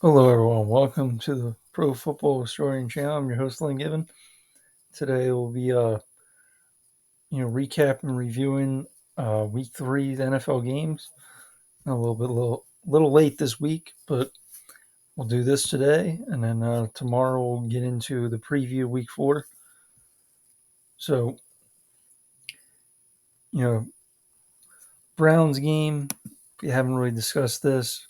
Hello, everyone. Welcome to the Pro Football Historian Channel. I'm your host, Lynn Given. Today we'll be, recap and reviewing Week 3's NFL games. A little late this week, but we'll do this today, and then tomorrow we'll get into the preview of Week 4. So, you know, Browns game. We haven't really discussed this.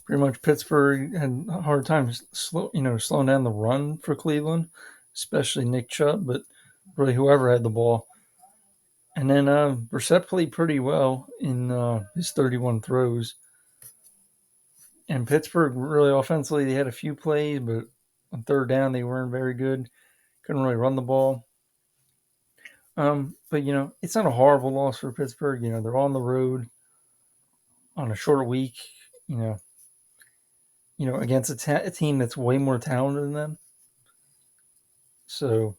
Pretty much Pittsburgh had a hard time slowing down the run for Cleveland, especially Nick Chubb, but really whoever had the ball. And then Brissett played pretty well in his 31 throws. And Pittsburgh really offensively, they had a few plays, but on third down they weren't very good. Couldn't really run the ball. But it's not a horrible loss for Pittsburgh. They're on the road on a short week. Against a team that's way more talented than them. So,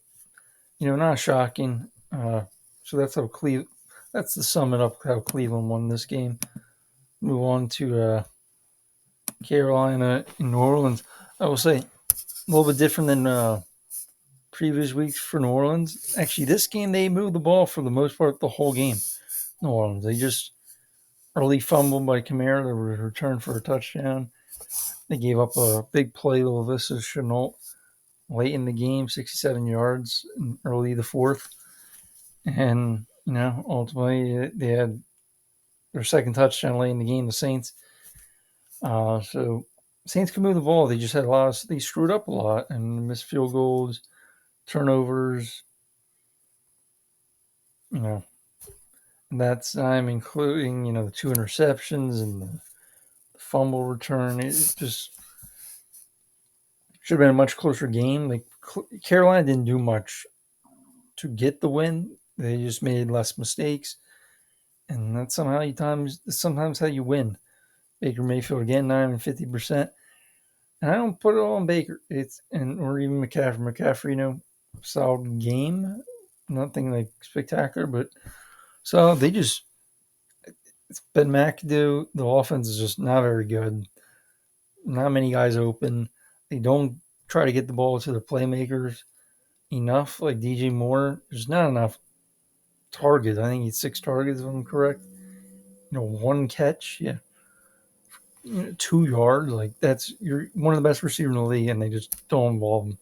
not shocking. So that's how That's to sum it up how Cleveland won this game. Move on to Carolina and New Orleans. I will say a little bit different than previous weeks for New Orleans. Actually, this game they moved the ball for the most part the whole game. New Orleans, they just early fumbled by Kamara to return for a touchdown. They gave up a big play to Laviska Shenault late in the game, 67 yards in early the fourth. And, ultimately they had their second touchdown late in the game, the Saints. So Saints could move the ball. They just had they screwed up a lot and missed field goals, turnovers, and that's I'm including, the two interceptions and the fumble return. It just should have been a much closer game. Like Carolina didn't do much to get the win. They just made less mistakes. And that's sometimes how you win. Baker Mayfield again, 950%. And I don't put it all on Baker. Or even McCaffrey. McCaffrey, solid game. Nothing like spectacular, but so it's Ben McAdoo. The offense is just not very good. Not many guys open. They don't try to get the ball to the playmakers enough. Like DJ Moore, there's not enough targets. I think he's 6 targets if I'm correct. One catch, yeah. 2 yards, like you're one of the best receivers in the league, and they just don't involve him.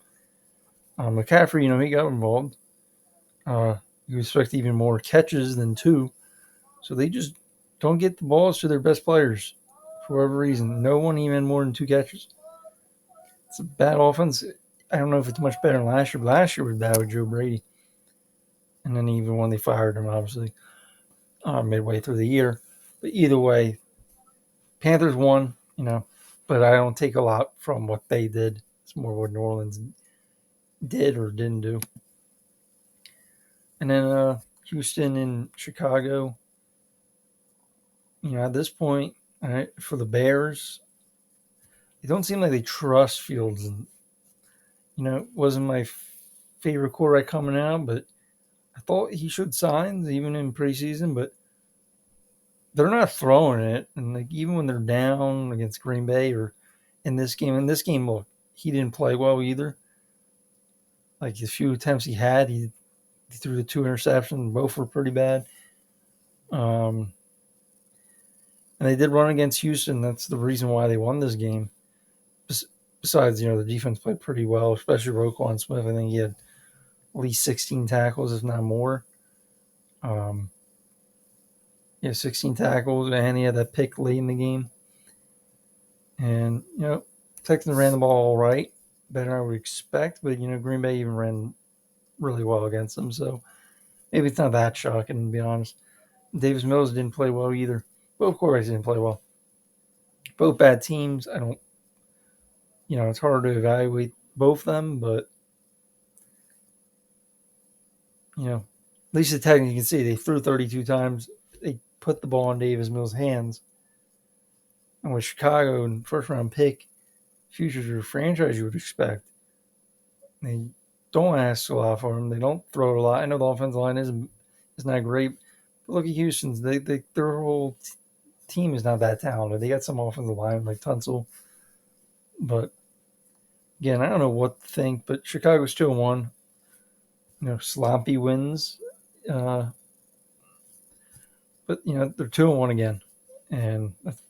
McCaffrey, he got involved. You expect even more catches than 2, so they just don't get the balls to their best players for whatever reason. No one even more than 2 catches. It's a bad offense. I don't know if it's much better than last year, but last year was bad with Joe Brady, and then even when they fired him, obviously midway through the year. But either way, Panthers won. But I don't take a lot from what they did. It's more what New Orleans did or didn't do. And then Houston and Chicago. At this point, for the Bears, it don't seem like they trust Fields. And, it wasn't my favorite quarterback coming out, but I thought he showed signs even in preseason, but they're not throwing it. And like even when they're down against Green Bay or in this game, look, he didn't play well either. Like the few attempts he had, he threw the 2 interceptions. Both were pretty bad. And they did run against Houston. That's the reason why they won this game. Besides, the defense played pretty well, especially Roquan Smith. I think he had at least 16 tackles, if not more. 16 tackles, and he had that pick late in the game. And, Texans ran the ball all right, better than I would expect. But, Green Bay even ran really well against them. So maybe it's not that shocking, to be honest. Davis Mills didn't play well either. Both quarterbacks didn't play well. Both bad teams. I don't, it's hard to evaluate both of them, but, at least the Texans, you can see they threw 32 times. They put the ball in Davis Mills' hands. And with Chicago and first round pick, futures of franchise you would expect. They don't ask a lot for him. They don't throw it a lot. I know the offensive line is not great. But look at Houston's. Their whole team is not that talented. They got some offensive line like Tunsil, but again, I don't know what to think. But Chicago's 2-1. Sloppy wins, uh, but they're 2-1 again, and that's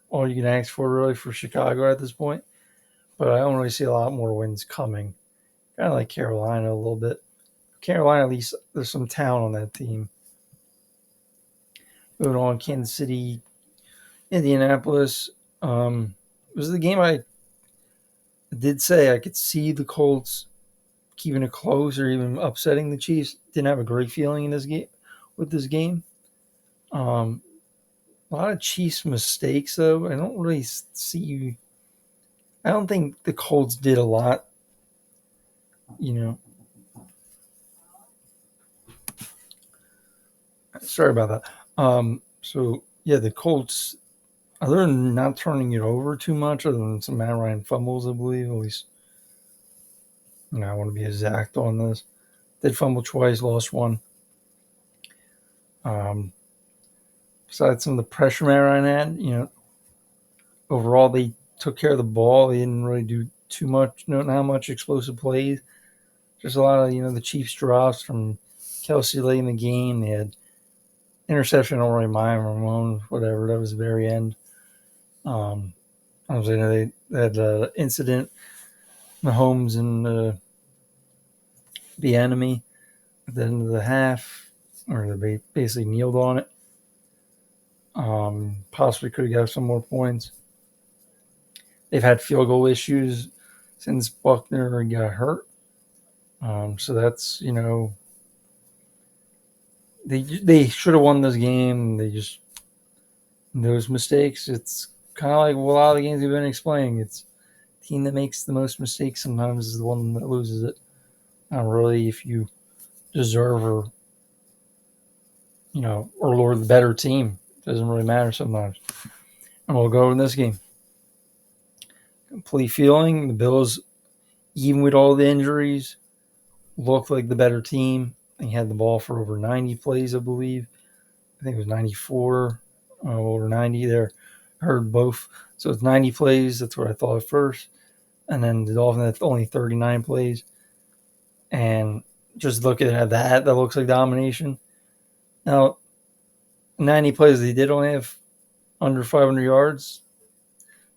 all you can ask for really for Chicago at this point. But I don't really see a lot more wins coming. Kind of like Carolina a little bit. Carolina, at least there's some talent on that team. Moving on, Kansas City, Indianapolis. It was the game I did say I could see the Colts keeping it close or even upsetting the Chiefs. Didn't have a great feeling in this game with this game. A lot of Chiefs mistakes though. I don't really see. I don't think the Colts did a lot. Sorry about that. So yeah, the Colts, other than not turning it over too much, other than some Matt Ryan fumbles, I believe, at least, I want to be exact on this. Did fumble twice, lost one. Besides some of the pressure Matt Ryan had, overall they took care of the ball. They didn't really do too much, not much explosive plays. Just a lot of, the Chiefs drops from Kelsey late in the game. They had interception on Ramon, whatever. That was the very end. They had an incident, Mahomes and the enemy at the end of the half, or they basically kneeled on it. Possibly could have got some more points. They've had field goal issues since Buckner got hurt. So that's, they should have won this game. They just, those mistakes, it's kind of like a lot of the games we've been explaining. It's the team that makes the most mistakes sometimes is the one that loses it. Not really if you deserve or the better team. It doesn't really matter sometimes. And we'll go in this game. Complete feeling. The Bills, even with all the injuries, looked like the better team. They had the ball for over 90 plays, I believe. I think it was 94, over 90 there. Heard both. So it's 90 plays. That's what I thought at first. And then the Dolphins had only 39 plays. And just looking at that looks like domination. Now, 90 plays, they did only have under 500 yards.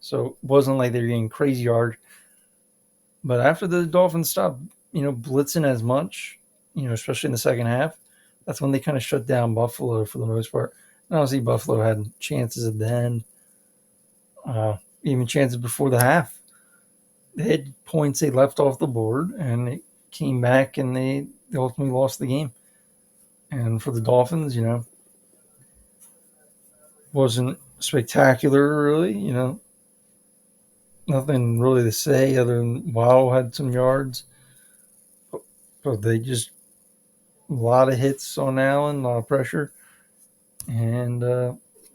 So it wasn't like they were getting crazy yards. But after the Dolphins stopped, blitzing as much, especially in the second half, that's when they kind of shut down Buffalo for the most part. And obviously, Buffalo had chances at the end, even chances before the half. They had points they left off the board, and it came back, and they ultimately lost the game. And for the Dolphins, wasn't spectacular, really. Nothing really to say other than Waddle had some yards. But they just, a lot of hits on Allen, a lot of pressure. And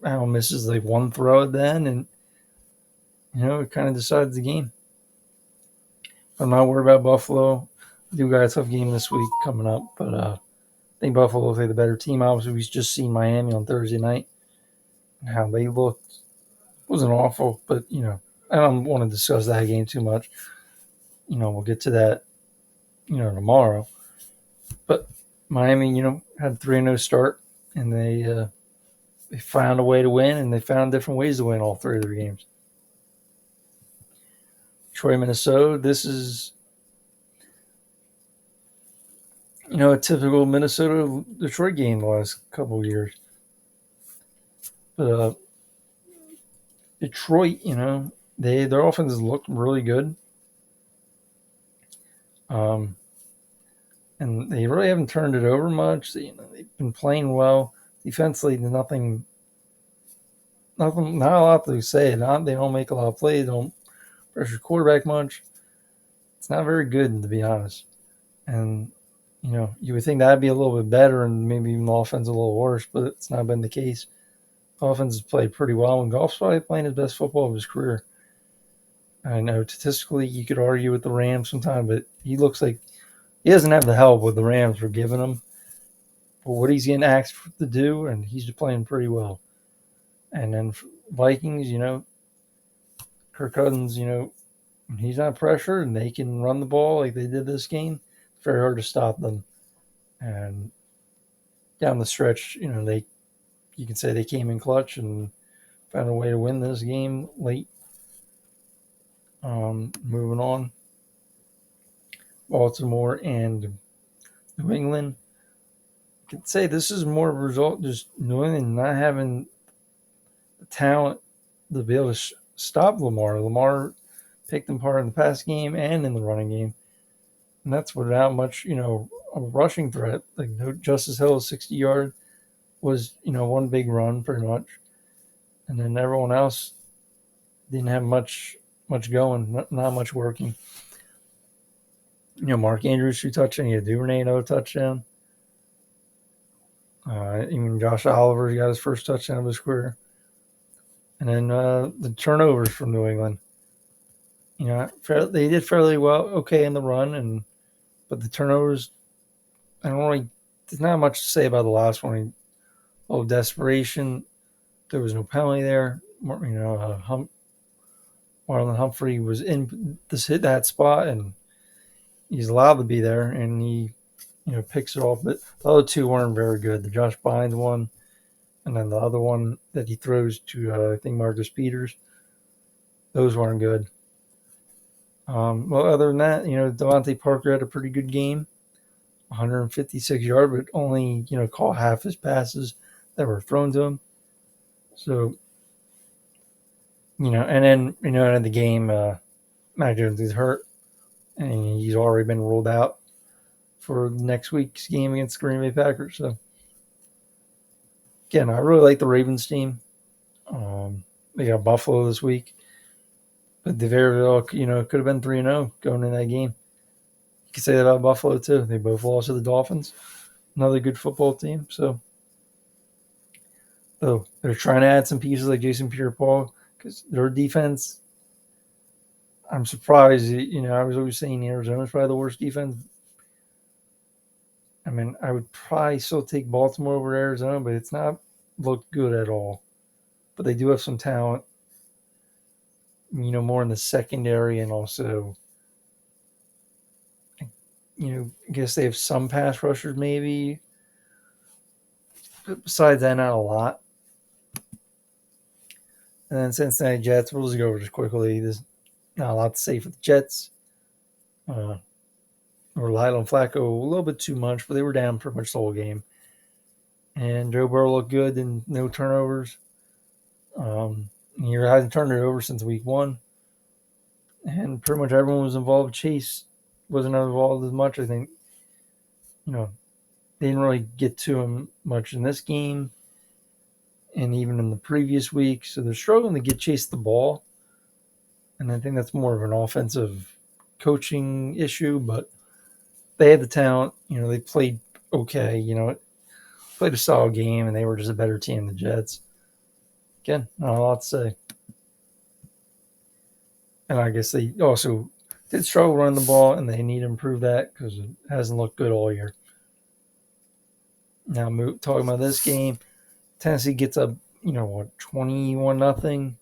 Allen misses like one throw then, and, it kind of decides the game. I'm not worried about Buffalo. We do got a tough game this week coming up, but I think Buffalo will play the better team. Obviously, we've just seen Miami on Thursday night. How they looked wasn't awful, but, I don't want to discuss that game too much. We'll get to that, tomorrow. But Miami, had 3-0 start, and they found a way to win, and they found different ways to win all three of their games. Detroit, Minnesota, this is, a typical Minnesota-Detroit game the last couple of years. But Detroit, their offense has looked really good. And they really haven't turned it over much. They've been playing well. Defensively, not a lot to say. They don't make a lot of plays. They don't pressure quarterback much. It's not very good, to be honest. And, you would think that'd be a little bit better and maybe even the offense a little worse, but it's not been the case. The offense has played pretty well, and Goff's probably playing his best football of his career. I know statistically you could argue with the Rams sometime, but he looks like he doesn't have the help what the Rams were giving him. But what he's getting asked to do, and he's playing pretty well. And then Vikings, Kirk Cousins, when he's not pressured and they can run the ball like they did this game, it's very hard to stop them. And down the stretch, you can say they came in clutch and found a way to win this game late. Moving on, Baltimore and New England. I could say this is more of a result just New England not having the talent to be able to stop Lamar. Lamar picked them apart in the pass game and in the running game, and that's without much, a rushing threat. Like Justice Hill's 60-yard was, one big run pretty much, and then everyone else didn't have much going, not much working. Mark Andrews 2 touchdowns. He had Duvernay another touchdown. Even Josh Oliver got his first touchdown of his career. And then the turnovers from New England. They did fairly well, okay in the run, but the turnovers, there's not much to say about the last one. A little desperation. There was no penalty there. Marlon Humphrey was in hit that spot, and he's allowed to be there, and he, picks it off. But the other two weren't very good. The Josh Bynes one, and then the other one that he throws to, I think, Marcus Peters. Those weren't good. Well, other than that, Devontae Parker had a pretty good game, 156 yards, but only, caught half his passes that were thrown to him. So, and then, in the game, Mac Jones is hurt, and he's already been ruled out for next week's game against the Green Bay Packers. So, again, I really like the Ravens team. They got Buffalo this week. But they very well, could have been 3-0 going in that game. You could say that about Buffalo, too. They both lost to the Dolphins. Another good football team. So, they're trying to add some pieces like Jason Pierre-Paul because their defense, I'm surprised. I was always saying Arizona's probably the worst defense. I mean, I would probably still take Baltimore over Arizona, but it's not looked good at all. But they do have some talent, more in the secondary, and also, I guess they have some pass rushers maybe. But besides that, not a lot. And then Cincinnati Jets, we'll just go over just quickly. There's not a lot to say for the Jets. Relied on Flacco a little bit too much, but they were down pretty much the whole game. And Joe Burrow looked good and no turnovers. He hasn't turned it over since week 1. And pretty much everyone was involved. Chase wasn't involved as much. I think, they didn't really get to him much in this game and even in the previous week. So they're struggling to get Chase the ball. And I think that's more of an offensive coaching issue, but they had the talent. They played okay. Played a solid game, and they were just a better team than the Jets. Again, not a lot to say. And I guess they also did struggle running the ball, and they need to improve that because it hasn't looked good all year. Now, talking about this game, Tennessee gets up, 21-0,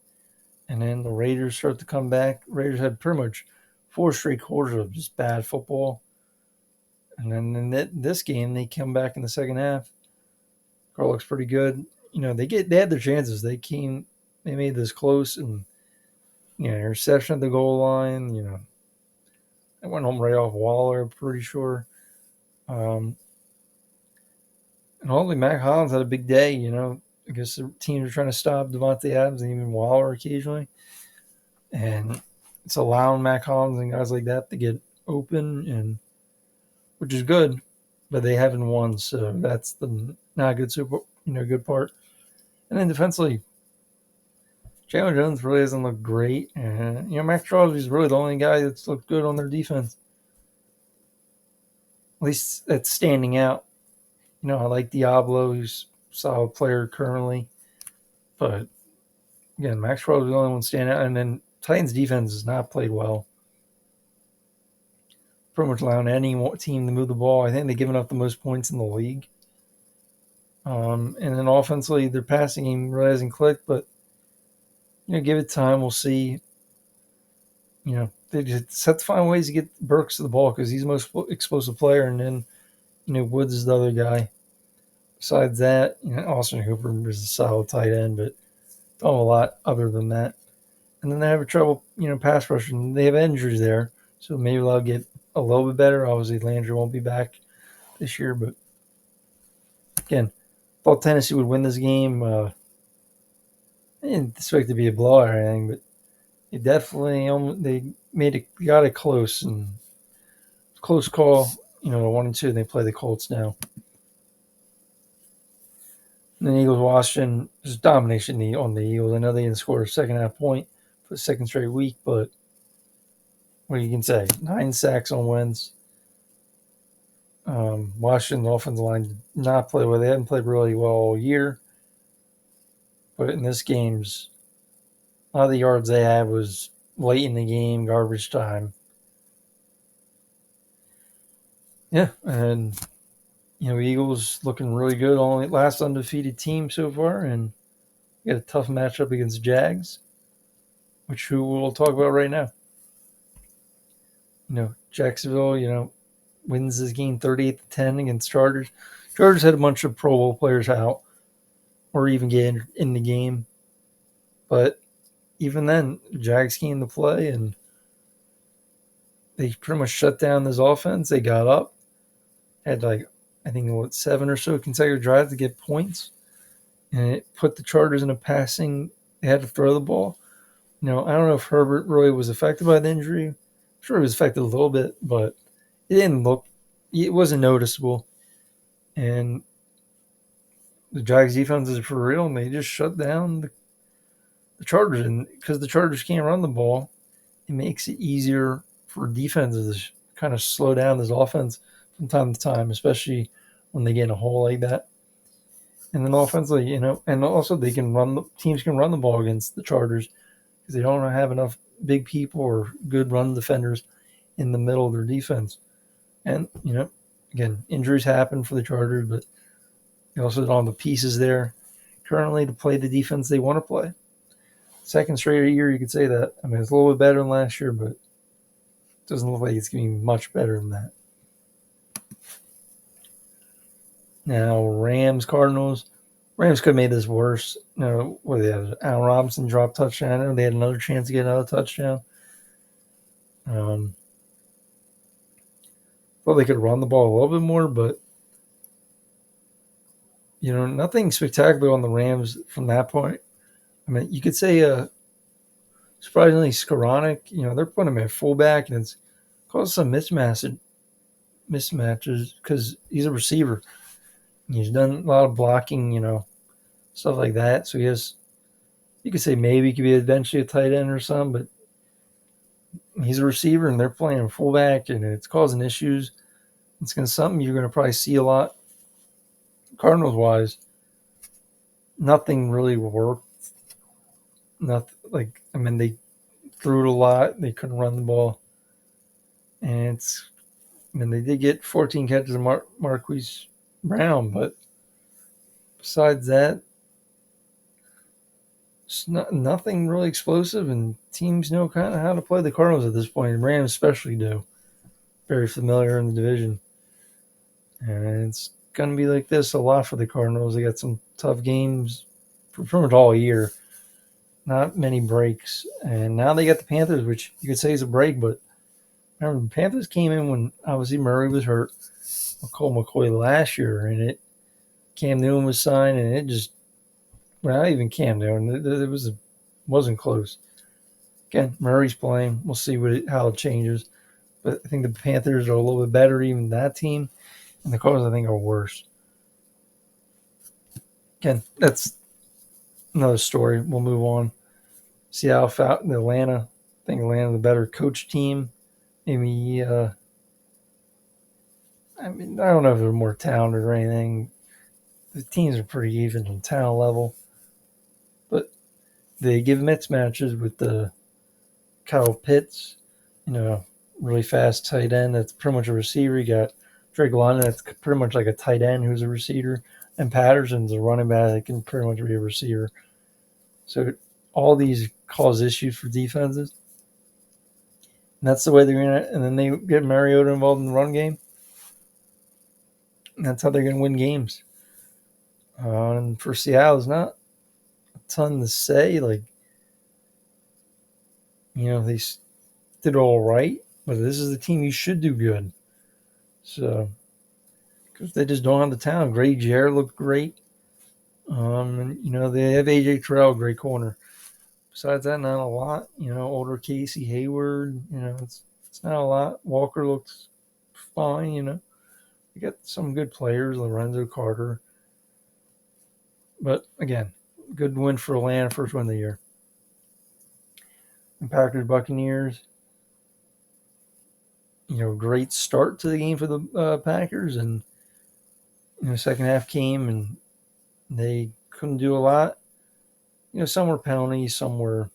and then the Raiders start to come back. Raiders had pretty much 4 straight quarters of just bad football. And then in this game, they come back in the second half. Carl looks pretty good. They had their chances. They made this close, and interception at the goal line. They went home right off Waller, pretty sure. And hopefully Mac Hollins had a big day. I guess the teams are trying to stop Devontae Adams and even Waller occasionally, and it's allowing Mac Hollins and guys like that to get open, and which is good. But they haven't won, so that's the not good good part. And then defensively, Chandler Jones really hasn't looked great. And, Max Crosby's really the only guy that's looked good on their defense. At least that's standing out. I like Diablo, who's a solid player currently. But, again, Max Crosby's the only one standing out. And then Titans' defense has not played well. Pretty much allowing any team to move the ball. I think they've given up the most points in the league. And then offensively, their passing game really hasn't clicked, but give it time. We'll see. They just have to find ways to get Burks to the ball because he's the most explosive player, and then Woods is the other guy. Besides that, Austin Hooper is a solid tight end, but don't have a lot other than that. And then they have trouble, pass rushing. They have injuries there, so maybe they'll get a little bit better. Obviously, Landry won't be back this year, but again, thought Tennessee would win this game. I didn't expect it to be a blowout or anything, but it definitely got it close and close call. 1-2. They play the Colts now. And then Eagles Washington, just domination on the Eagles. I know they didn't score a second half point for the second straight week, but what you can say, 9 sacks on wins. Washington's offensive line did not play well. They haven't played really well all year. But in this game's, a lot of the yards they had was late in the game, garbage time. Yeah, and Eagles looking really good. Only last undefeated team so far, and got a tough matchup against Jags, who we'll talk about right now. Jacksonville, wins this game 38-10 against Chargers. Chargers had a bunch of Pro Bowl players out or even get in the game. But even then, Jags came to play and they pretty much shut down this offense. They got up, had 7 or so consecutive drives to get points. And it put the Chargers in a passing. They had to throw the ball. I don't know if Herbert really was affected by the injury. I'm sure he was affected a little bit, but it wasn't noticeable. And the Jags defense is for real, and they just shut down the Chargers. And because the Chargers can't run the ball, it makes it easier for defenses to kind of slow down this offense from time to time, especially when they get in a hole like that. And then offensively, and also teams can run the ball against the Chargers because they don't have enough big people or good run defenders in the middle of their defense. And, again, injuries happen for the Chargers, but they also don't have the pieces there currently to play the defense they want to play. Second straight year, you could say that. I mean, it's a little bit better than last year, but it doesn't look like it's going to be much better than that. Now, Rams, Rams could have made this worse. What they had? Allen Robinson dropped touchdown. I know they had another chance to get another touchdown. Thought they could run the ball a little bit more, but nothing spectacular on the Rams from that point. I mean, you could say surprisingly Skoranek, they're putting him at fullback, and it's caused some mismatches because he's a receiver. He's done a lot of blocking, stuff like that. So you could say maybe he could be eventually a tight end or something, but he's a receiver, and they're playing him fullback, and it's causing issues. It's something you're going to probably see a lot. Cardinals-wise, nothing really worked. Nothing. They threw it a lot. They couldn't run the ball. And they did get 14 catches of Marquise Brown, but besides that, it's nothing really explosive, and teams know kind of how to play the Cardinals at this point, and Rams especially do. Very familiar in the division. And it's going to be like this a lot for the Cardinals. They got some tough games for pretty much all year. Not many breaks. And now they got the Panthers, which you could say is a break, but remember, the Panthers came in when obviously Murray was hurt, McCoy last year, and Cam Newton was signed, and it just, well, not even Cam Newton, it wasn't close. Again, Murray's playing. We'll see how it changes. But I think the Panthers are a little bit better, even that team, and the Cardinals, I think, are worse. Again, that's another story. We'll move on. Seattle, Atlanta. I think Atlanta's the better coach team. Maybe, I don't know if they're more talented or anything. The teams are pretty even on talent level. But they give mismatches with the Kyle Pitts, really fast tight end that's pretty much a receiver. You got Drake London that's pretty much like a tight end who's a receiver. And Patterson's a running back that can pretty much be a receiver. So all these cause issues for defenses. And that's the way they're going to. And then they get Mariota involved in the run game. And that's how they're going to win games. And for Seattle, there's not a ton to say. Like, they did all right, but this is the team you should do good. So, because they just don't have the talent. Grady Jarrett looked great. And they have AJ Terrell, great corner. Besides that, not a lot. Older Casey Hayward. It's not a lot. Walker looks fine. You got some good players, Lorenzo Carter. But again, good win for Atlanta, first win of the year. And Packers Buccaneers. Great start to the game for the Packers, and second half came and they couldn't do a lot. Some were penalties, some were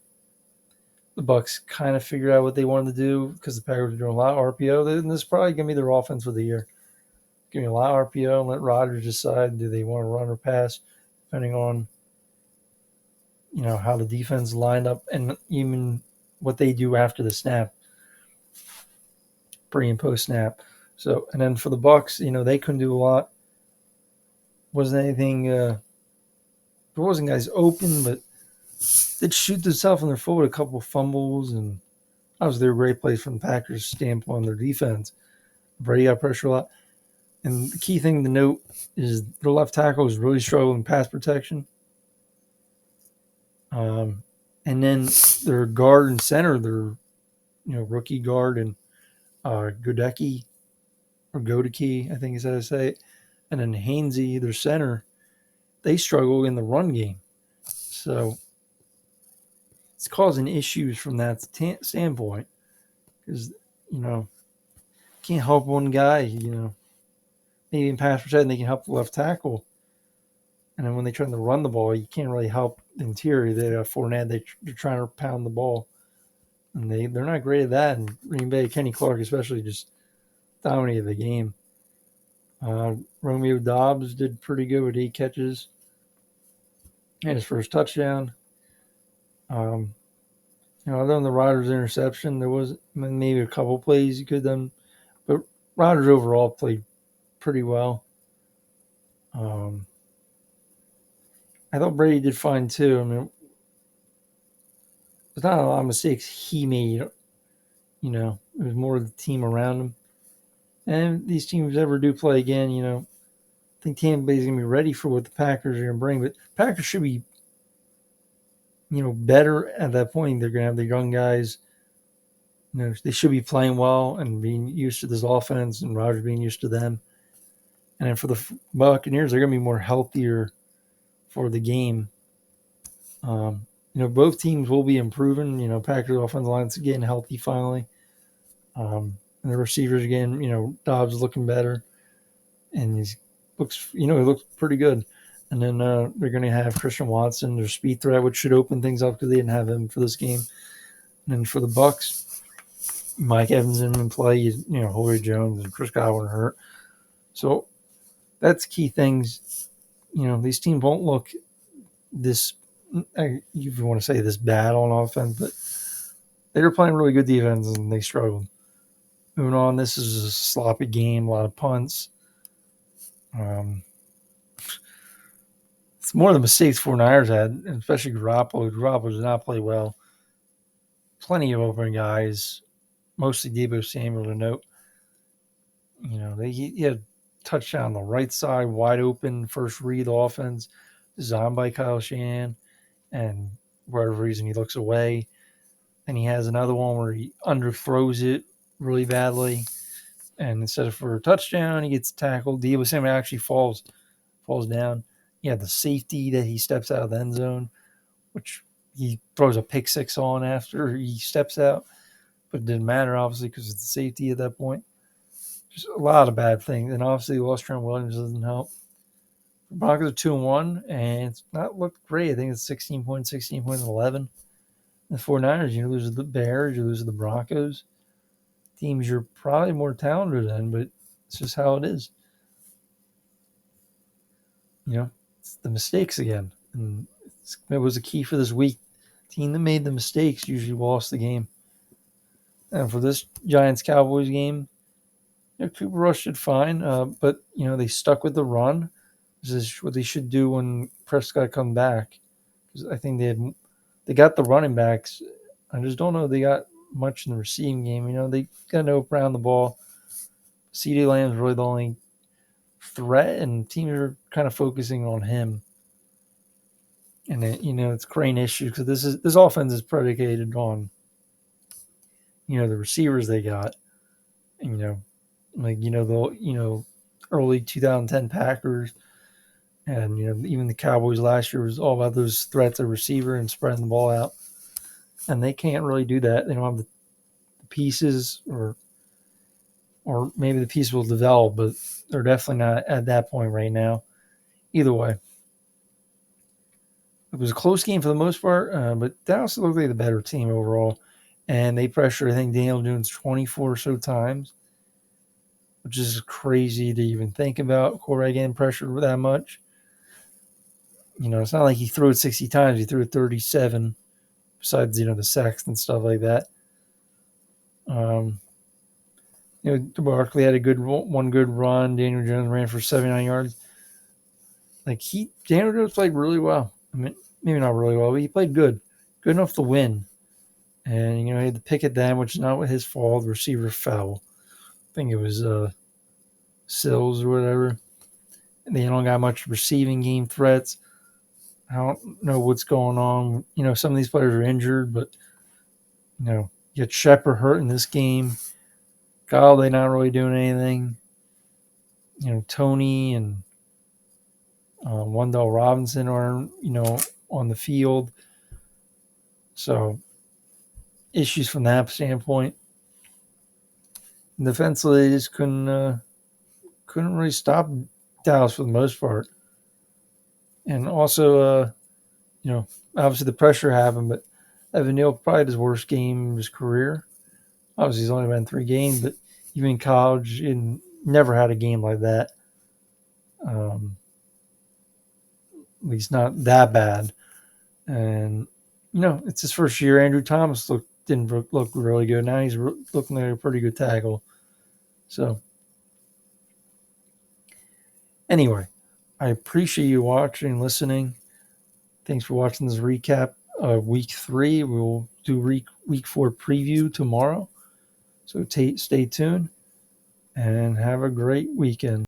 the Bucs kind of figured out what they wanted to do because the Packers were doing a lot of RPO. And this is probably going to be their offense for the year. Give me a lot of RPO and let Rodgers decide do they want to run or pass, depending on how the defense lined up and even what they do after the snap, pre and post snap. So, and then for the Bucs, they couldn't do a lot. Wasn't anything. There wasn't guys open, but they'd shoot themselves in their foot with a couple of fumbles, and obviously they were great plays from the Packers' standpoint on their defense. Brady got pressure a lot. And the key thing to note is their left tackle is really struggling in pass protection. And then their guard and center, their rookie guard and Godecki, or Godecki, I think is how to say it. And then Hainsey, their center, they struggle in the run game. So it's causing issues from that standpoint because, can't help one guy, maybe in pass protection they can help the left tackle. And then when they try to run the ball, you can't really help the interior. They have Fournette, they're trying to pound the ball. And they're not great at that. And Green Bay, Kenny Clark especially, just dominated the game. Romeo Doubs did pretty good with 8 catches. And his first touchdown. Other than the Rodgers interception, there was maybe a couple plays you could have done. But Rodgers overall played pretty well. I thought Brady did fine too. I mean, there's not a lot of mistakes he made. It was more the team around him. And if these teams ever do play again, I think Tampa Bay's going to be ready for what the Packers are going to bring. But Packers should be, better at that point. They're going to have the young guys. They should be playing well and being used to this offense and Rodgers being used to them. And then for the Buccaneers, they're going to be more healthier for the game. Both teams will be improving. Packers offensive line's getting healthy finally. And the receivers again, Dobbs is looking better. And he looks pretty good. And then they're going to have Christian Watson, their speed threat, which should open things up because they didn't have him for this game. And then for the Bucs, Mike Evans didn't even play. Julio Jones and Chris Godwin hurt. So that's key things. These teams won't look this, if you want to say this bad on offense, but they were playing really good defense and they struggled. Moving on, this is a sloppy game, a lot of punts. It's more of the mistakes 49ers had, especially Garoppolo. Garoppolo did not play well. Plenty of open guys, mostly Deebo Samuel to note. He had a touchdown on the right side, wide open, first read offense, designed by Kyle Shanahan, and for whatever reason he looks away. And he has another one where he underthrows it really badly. And instead of for a touchdown, he gets tackled. Deebo Samuel actually falls down. Yeah, the safety that he steps out of the end zone, which he throws a pick six on after he steps out. But it didn't matter, obviously, because it's the safety at that point. Just a lot of bad things. And obviously, lost Trent Williams doesn't help. The Broncos are 2-1, and it's not looked great. I think it's 16 points, 16 points, 11. The 49ers, you lose to the Bears, you lose to the Broncos. Teams you're probably more talented than, but it's just how it is. It's the mistakes again. And it was a key for this week. Team that made the mistakes usually lost the game. And for this Giants-Cowboys game, Cooper Rush did fine, but they stuck with the run. This is what they should do when Prescott come back. I think they got the running backs. I just don't know if they got much in the receiving game. They got to around the ball. CeeDee Lamb's really the only threat, and teams are kind of focusing on him. And it's Crane issue because this offense is predicated on the receivers they got. And, the early 2010 Packers, and even the Cowboys last year was all about those threats of receiver and spreading the ball out, and they can't really do that. They don't have the pieces, or maybe the pieces will develop, but they're definitely not at that point right now. Either way, it was a close game for the most part, but Dallas looked like the better team overall, and they pressured, I think, Daniel Jones 24 or so times, which is crazy to even think about. Quarterback getting pressured that much. It's not like he threw it 60 times. He threw it 37, besides, the sacks and stuff like that. Barkley had one good run. Daniel Jones ran for 79 yards. Daniel Jones played really well. I mean, maybe not really well, but he played good enough to win. And he had the pick at them, which is not his fault. The receiver fell. I think it was Sills or whatever. And they don't got much receiving game threats. I don't know what's going on. Some of these players are injured, but you get Shepard hurt in this game. Galladay not really doing anything. Tony and Wendell Robinson are on the field. So issues from that standpoint. Defensively, they just couldn't really stop Dallas for the most part. And also, obviously the pressure happened, but Evan Neal probably had his worst game of his career. Obviously, he's only been 3 games, but even in college, he never had a game like that. At least not that bad. And, it's his first year. Andrew Thomas didn't look really good. Now he's looking like a pretty good tackle. So, anyway, I appreciate you watching and listening. Thanks for watching this recap of Week 3. We will do Week 4 preview tomorrow. So stay tuned and have a great weekend.